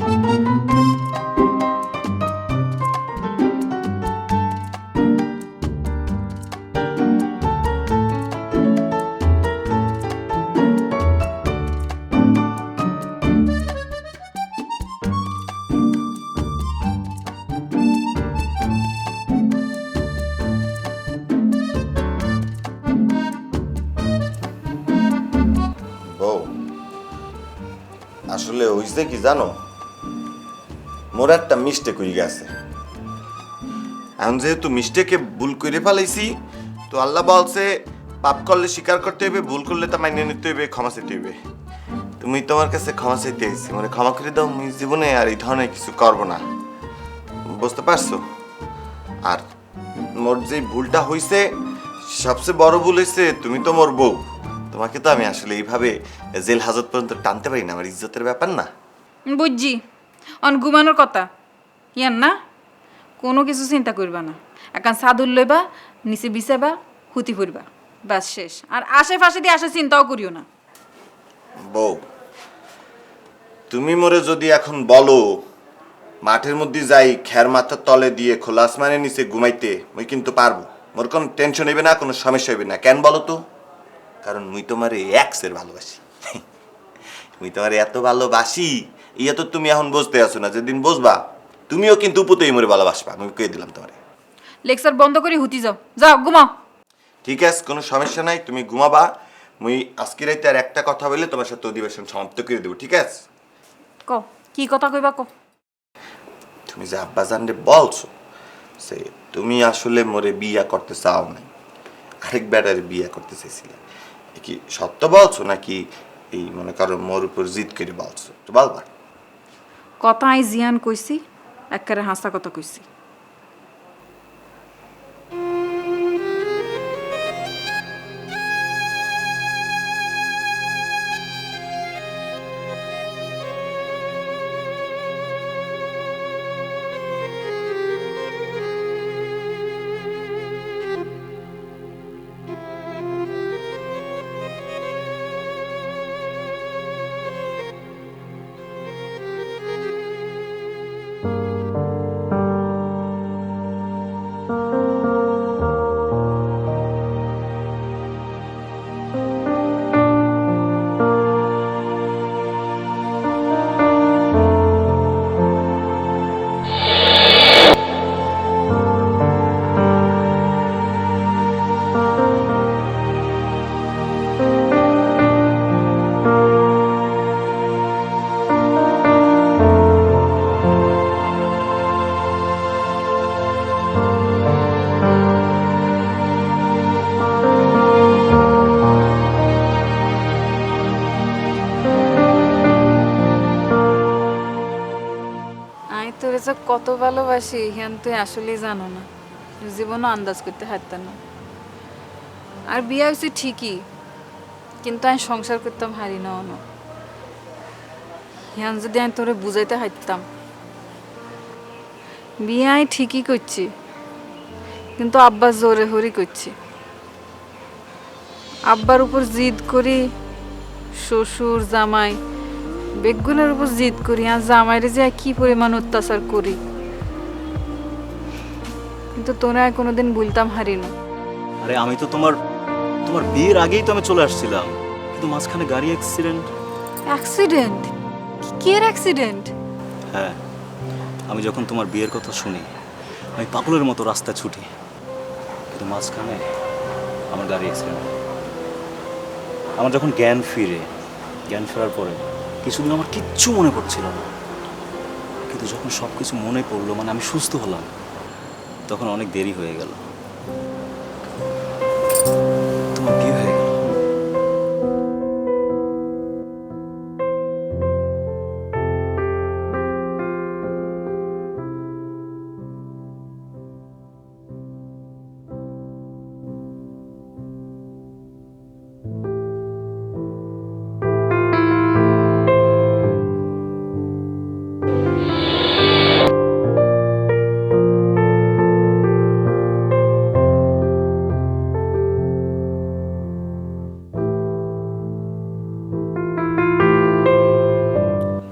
বউ, আসলে হইছে কি জানো, মোর একটা মিস্টেক হয়ে গেছে। এখন যেহেতু মিস্টেকে ভুল করে ফেলাইছি, তো আল্লাহ বলছে পাপ করলে স্বীকার করতে হইবে, ভুল করলে তা মাইনে নিতে হইবে, ক্ষমা চাইতে হইবে। তুমি তোমার কাছে ক্ষমা চাইতে আইছি, মানে ক্ষমা করে দাও, আমি জীবনে আর এই ধরনের কিছু করবো না, বুঝতে পারছো? আর মোর যে ভুলটা হইছে সবচেয়ে বড় ভুল হইছে তুমি তো মোর বউ, তোমাকে তো আমি আসলে এইভাবে জেল হাজত পর্যন্ত টানতে পারি না, আমার ইজ্জতের ব্যাপার না। বুঝছি অন ঘুমানোর কথা ইয়ান না, কোনো কিছু চিন্তা করবা না, এখন সাদুর লইবা নিচে বিছাবা হুতি ফুরবা, ব্যাস শেষ। আর আশেপাশে দিয়ে আসে চিন্তাও করিও না। বউ, তুমি মোরে যদি এখন বলো মাঠের মধ্যে যাই খের মাথার তলে দিয়ে খোলা আসমানের নিচে ঘুমাইতে, মুই কিন্তু পারবো, মোর কোনো টেনশন হইবে না, কোনো সমস্যা হইবে না। কেন বলো তো? কারণ মুই তোমার এক্সের ভালোবাসি। মুই তোমার এত ভালোবাসি, ইয়া তো তুমি এখন বুঝতে আছো না, যেদিন বুঝবা তুমিও কিন্তু উপতেই মোরে ভালোবাসবা, আমি কয়ে দিলাম তোমারে। লেকচার বন্ধ করে হুতি যাও, যাও ঘুমাও। ঠিক আছে, কোনো সমস্যা নাই, তুমি ঘুমাবা। মুই আজকে রাইতে আর একটা কথা বললে তোমার সাথে অধিবেশন সমাপ্ত করে দেবো, ঠিক আছে? ক কি কথা কইবা ক। তুমি যে আব্বাজানরে বলছো সে তুমি আসলে মোরে বিয়া করতে চাও নাই, আরেক বেটারে বিয়া করতে চাইছিলে, এ কি সত্য বলছো নাকি এই মনে করো মোর উপর জিদ করে বলছো? তো বলবা। কথা আই জিয়ান কইছি, একেবারে হাসা কথা কইছি। আমি তোরে যে কত ভালোবাসি হিয়ান তুই আসলেই জানো না, জীবনও আন্দাজ করতে হারতাম না। আর বিয়ে হয়েছে ঠিকই, কিন্তু আমি সংসার করতাম হারি না অন। হিয়ান যদি আমি তোরে বুঝাইতে হারতাম বিয়ে আমি ঠিকই করছি, কিন্তু আব্বা জোরে হরি করছি। আব্বার উপর জিদ করি, শ্বশুর জামাই বেগুনের উপর জিদ করি, আর জামাইরে যে কি পরিমাণ অত্যাচার করি, কিন্তু তোরা কোনোদিন ভুলতাম হারি না। আরে আমি তো তোমার তোমার বিয়ের আগেই তো আমি চলে আসছিলাম, কিন্তু মাঝখানে গাড়ি অ্যাক্সিডেন্ট। অ্যাক্সিডেন্ট? কিয়ের অ্যাক্সিডেন্ট? হ্যাঁ, আমি যখন তোমার বিয়ের কথা শুনি আমি পাগলের মতো রাস্তায় ছুটি, কিন্তু মাঝখানে আমার গাড়ি অ্যাক্সিডেন্ট। আমার যখন জ্ঞান ফেরার পরে কিছুদিন আমার কিচ্ছু মনে পড়ছিল না, কিন্তু যখন সব কিছু মনে পড়লো, মানে আমি সুস্থ হলাম, তখন অনেক দেরি হয়ে গেল। তোমার বিয়ে হয়ে গেল।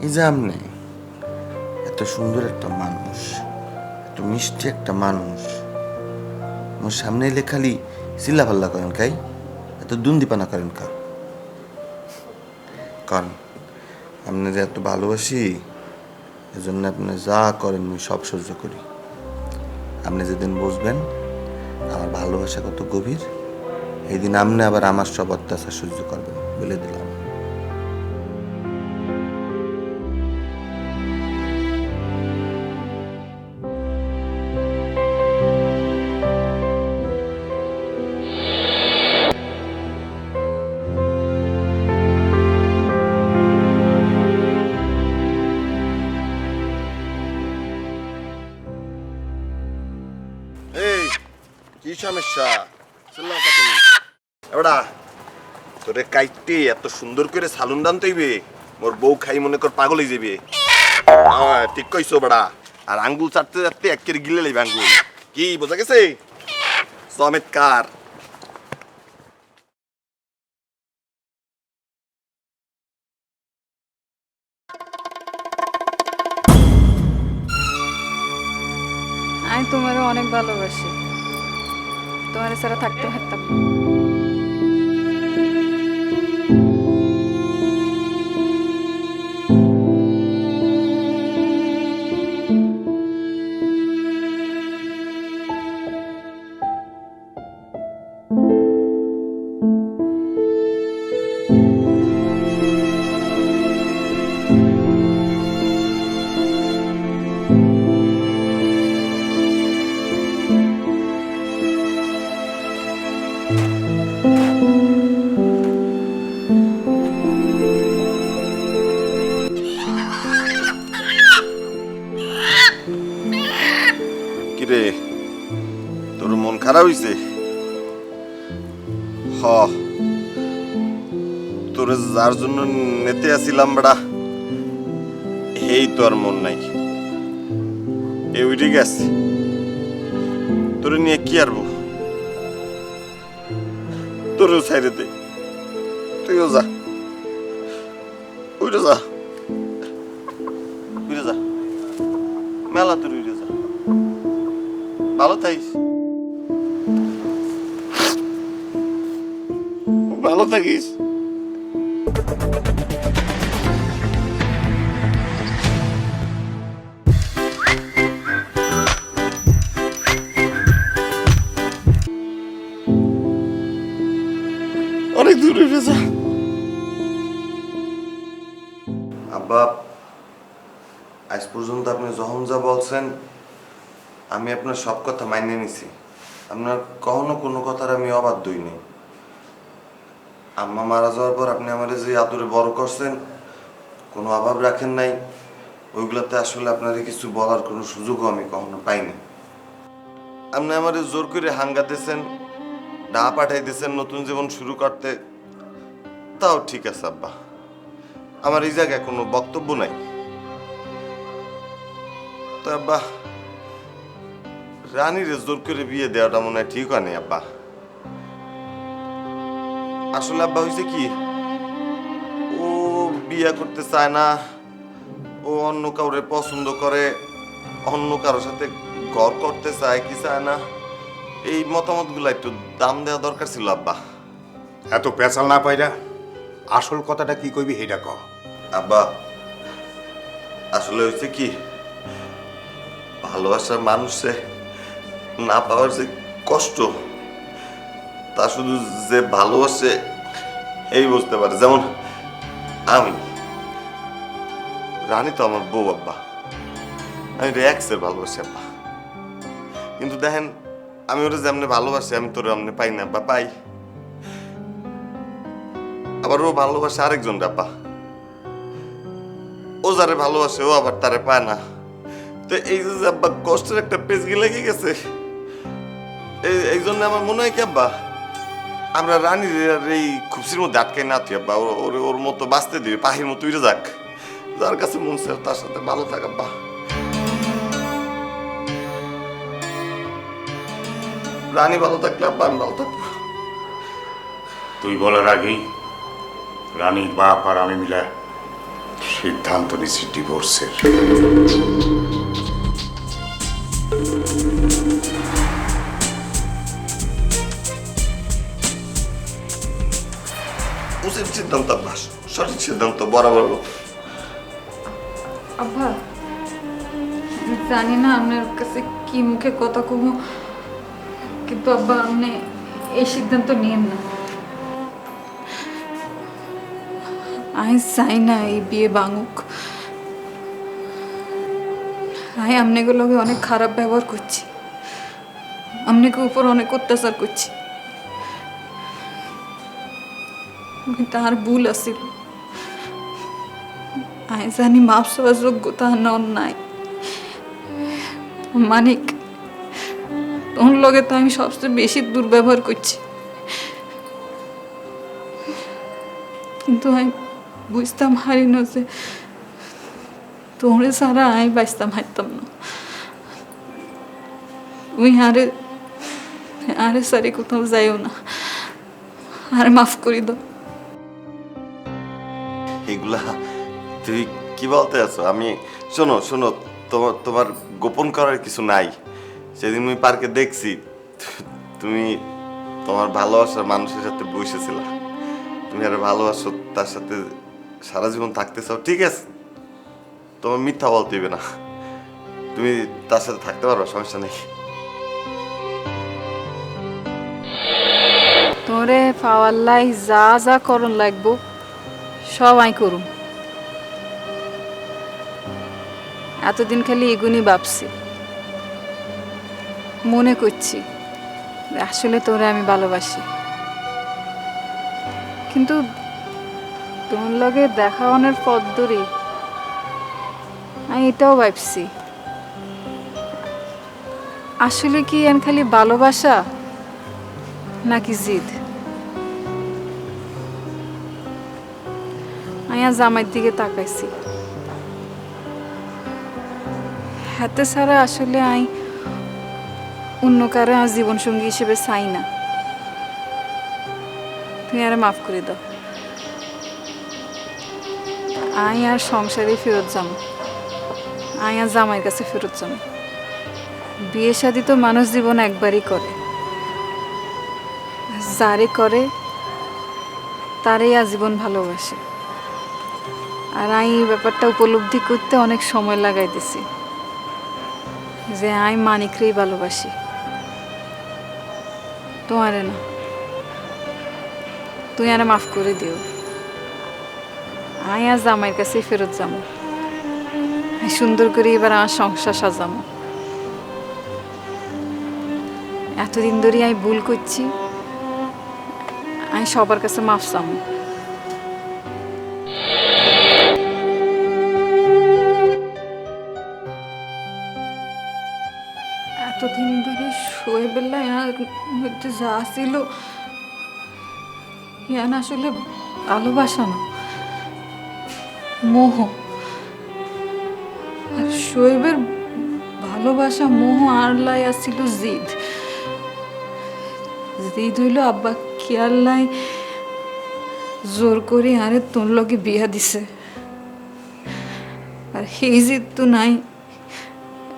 এই যে আপনি এত সুন্দর একটা মানুষ, এত মিষ্টি একটা মানুষ, আমার সামনে এলে খালি চিল্লাপাল্লা করেন কাই, এত দুন্দিপানা করেন কা? কারণ আপনি যে এত ভালোবাসি, এজন্য আপনি যা করেন আমি সব সহ্য করি। আপনি যেদিন বুঝবেন আমার ভালোবাসা কত গভীর, এই দিন আপনি আবার আমার সব অত্যাচার সহ্য করবেন, বলে দিলাম। এই সমস্যা চিল্লাও কা তুমি এবড়া তোরে কাইটে এত সুন্দর করে সালুন দান তৈবে মোর বউ খাই মনে কর পাগল হয়ে যাবে ঠিক কইছো বড়া আর আঙ্গুল চাটতে চাটতে একের গিলে লইবে আঙ্গুল কি বোঝা গেছে চমৎকার আমি তোমারও অনেক ভালোবাসি, তোমার ছাড়া থাকতে পারতাম না। কিরে তোর মন খারাপ হইছে হ তোর যার জন্য নেতে আসিলাম বড়া এই তো আর মন নাই এই উঠে গেছে তোরে নিয়ে কি আরবো তোরও সাইডে দে তুইও যা উঠে যা উঠে যা মেলা তোর উঠে যা ভালো থাকিস ভালো থাকিস অনেক দূরে যা আব্বা আজ পর্যন্ত আপনি যখন যা বলছেন আমি আপনার সব কথা মানিয়ে নিছি আপনার কখনো কোনো কথার আমি অবাধ্য হইনি আম্মা মারা যাওয়ার পর আপনি আমার যে আদরে বড় করছেন কোনো অভাব রাখেন নাই ওইগুলোতে আসলে আপনার কিছু বলার কোনো সুযোগও আমি কখনো পাইনি আপনি আমার জোর করে হাঙ্গা দিয়েছেন ডা পাঠাই দিয়েছেন নতুন জীবন শুরু করতে তাও ঠিক আছে আব্বা আমার এই জায়গায় কোনো বক্তব্য নাই তো আব্বা রানীর জোর করে বিয়ে দেওয়াটা মনে হয় ঠিক হয়নি আব্বা আসলে আব্বা হয়েছে কি ও বিয়ে করতে চায় না ও অন্য কাউরে পছন্দ করে অন্য কারোর সাথে ঘর করতে চায় কি চায় না এই মতামতগুলো একটু দাম দেওয়া দরকার ছিল আব্বা এত পেঁচাল না পাইরা আসল কথাটা কি কইবি হেডা ক আব্বা আসলে হয়েছে কি ভালোবাসার মানুষে না পাওয়ার যে কষ্ট তা শুধু যে ভালোবাসে এই বুঝতে পারে যেমন আমি রানী তো আমার বউ আব্বা আমি রিয়াক্সের ভালোবাসি আব্বা কিন্তু দেখেন আমি ওরা যেমনি ভালোবাসি আমি তোর এমনি পাই না আব্বা পাই আবার ও ভালোবাসে আরেকজন আব্বা ও যারে ভালোবাসে ও আবার তারে পায় না তো এই যে আব্বা কষ্টের একটা পেজগি লেগে গেছে এই জন্য আমার মনে হয় কি আব্বা আমরা রানীর এই খুবসির মধ্যে আটকাই না তুই আব্বা ওর মতো বাঁচতে দিবি পাহির মতো উড়ে যাক যার কাছে মন চায় তার সাথে ভালো থাক আব্বা রানী ভালো থাকলে আব্বা আমি ভালো থাকবো তুই বলার আগেই রানীর বাপ আর আমি মিলে সিদ্ধান্ত নিচ্ছি ডিভোর্সের উচিত সিদ্ধান্ত আব্বা সঠিক সিদ্ধান্ত বরাবর আব্বা আমি জানি না আপনার কাছে কি মুখে কথা কব কিন্তু আব্বা আপনি এই সিদ্ধান্ত নিয়েন না আমি চাই না এই বিয়ে ভাঙুক আমি আপনাগুলোকে অনেক খারাপ ব্যবহার করছি আপনাকে উপর অনেক অত্যাচার করছি তার ভুল আছিল আমি জানি মাপ চাওয়ার যোগ্যতা নন নাই মানিক তোর লগে তো আমি সবচেয়ে বেশি দুর্ব্যবহার করছি, কিন্তু আমি বুঝতাম হারি না যে তোরে সারা আমি বাঁচতাম হারতাম না। তুই আরে আরে সারি কোথাও যাইও না, আর মাফ করে দাও। এগুলা তুই কি বলতে আছো? আমি শোনো শোনো, তোমার তোমার গোপন করার কিছু নাই। সেদিন আমি পার্কে দেখছি তুমি তোমার ভালোবাসার মানুষের সাথে বসেছিলা। তুমি আরে ভালোবাসো, তার সাথে সারা জীবন থাকতে চাও, ঠিক আছে, তোমার মিথ্যা বলতে হবে না। তুমি তার সাথে থাকতে পারবে, সমস্যা নেই। তোরে পাওয়ার লাই যা যা করণ লাগবো সব আই করুম। এতদিন খালি এগুনি ভাবছি, মনে করছি আসলে তোরে আমি ভালোবাসি, কিন্তু তোর লগে দেখা অনের পথ ধরে আমি এটাও ভাবছি আসলে কি এন খালি ভালোবাসা নাকি জিদ। আয়া জামাইয়ের দিকে তাকাইছি, হাতে ছাড়া আসলে আই অন্য কারো জীবন সঙ্গী হিসেবে চাই না। তুমি আরে মাফ করে দাও, আই আর সংসারে ফেরত যাম, আই আর জামাইয়ের কাছে ফেরত যাম। বিয়ে শাদী তো মানুষ জীবন একবারই করে, যারে করে তারই আজীবন ভালোবাসে। আর আমি এই ব্যাপারটা উপলব্ধি করতে অনেক সময় লাগাই দিছি যে আমি মানিকরেই ভালোবাসি, তোমারে না। তুই আরে মাফ করে দিও, আমি আজ জামাইয়ের কাছেই ফেরত যাবো, সুন্দর করে এবার আমার সংসার সাজাবো। এতদিন ধরে আমি ভুল করছি, আমি সবার কাছে মাফ চাবো। এতদিন ধরে শুয়ে বেলা মধ্যে যা ছিল ইয়ান আসলে ভালোবাসা না, মোহ। আর শোয়েবের ভালোবাসা মোহ আর লাই আসছিল জিদ। জিদ হইল আব্বা খেয়াল লাই জোর করে আরে তোর লগে বিয়া দিছে, আর সেই জিদ তো নাই।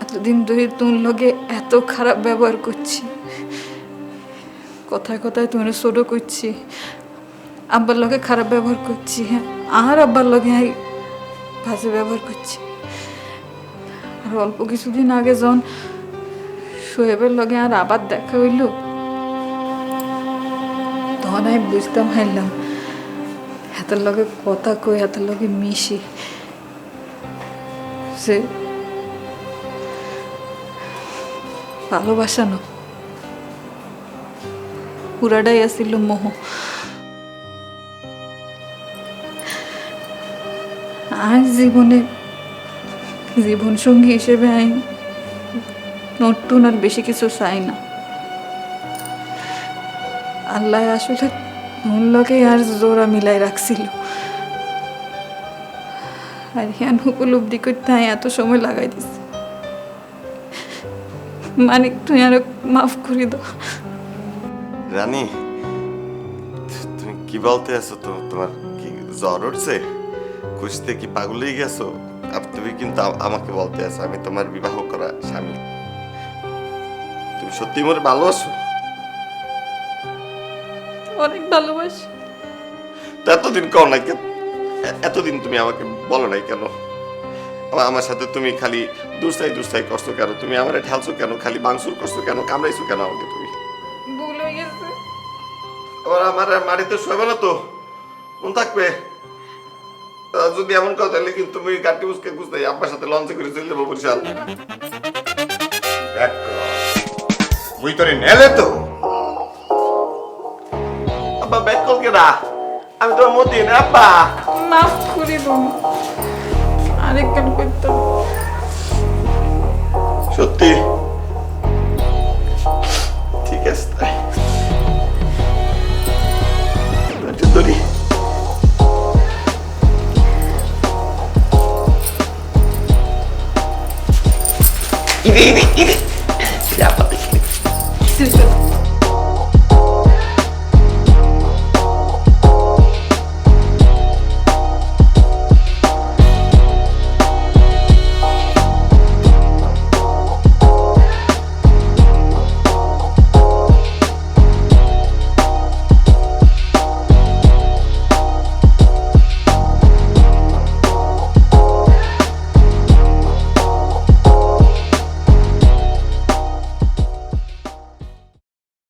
এতদিন ধরে তোর লগে এত খারাপ ব্যবহার করছি, কথায় কথায় তোর ছোট করছি, আব্বার লগে খারাপ ব্যবহার করছি, হ্যাঁ আর আব্বার লগে বাজে ব্যবহার করছি। আর অল্প কিছুদিন আগে যখন শোয়েবের লগে আর আবার দেখা হইল, তখন আমি বুঝতাম হারলাম হাতের লগে কথা কই, হাতের লগে মিশি, সে ভালোবাসা না, পুরাটাই আসছিল মোহ। আর জীবনে জীবন সঙ্গী হিসেবে আমি নতুন আর বেশি কিছু চাই না। আল্লাহ আসলে মন লগে আর জোড়া মিলাই রাখছিল, আর ইয়ান উপলব্ধি করতে আমি এত সময় লাগাই দিছি। মানিক তুই আর মাফ করে দাও। রানী, তুমি কি বলতে আছো? তো তোমার কি জ্বর উঠছে? খুশিতে কি পাগল হয়ে গেছো? তুমি কিন্তু আমাকে বলতে আছো আমি তোমার বিবাহ করা স্বামী। তুমি সত্যি মনে ভালোবাসো? অনেক ভালোবাসি। তো এতদিন কও না কেন? এতদিন তুমি আমাকে বলো নাই কেন? আমার সাথে তুমি খালি দুস্তাই করছো কেন? তুমি আমারে ঢালছো কেন? খালি বাংসুর করছো কেন? কামড়াইছো কেন আমাকে তুমি? ভুল হয়ে গেছে। আবার আমার মাটিতে শোবে না তো, মন থাকবে। যদি এমন কথা তাহলে কিন্তু তুমি গাড়ি বুঝকে বুঝতে আপনার সাথে লঞ্চে করে চলে যাবো বরিশাল। মুই তোরে নেলে তো আব্বা ব্যাক কল কেডা? আমি তোমার মতি না আব্বা। মাফ করে দাও, আরেকবার করতাম। সত্যি তুই চল।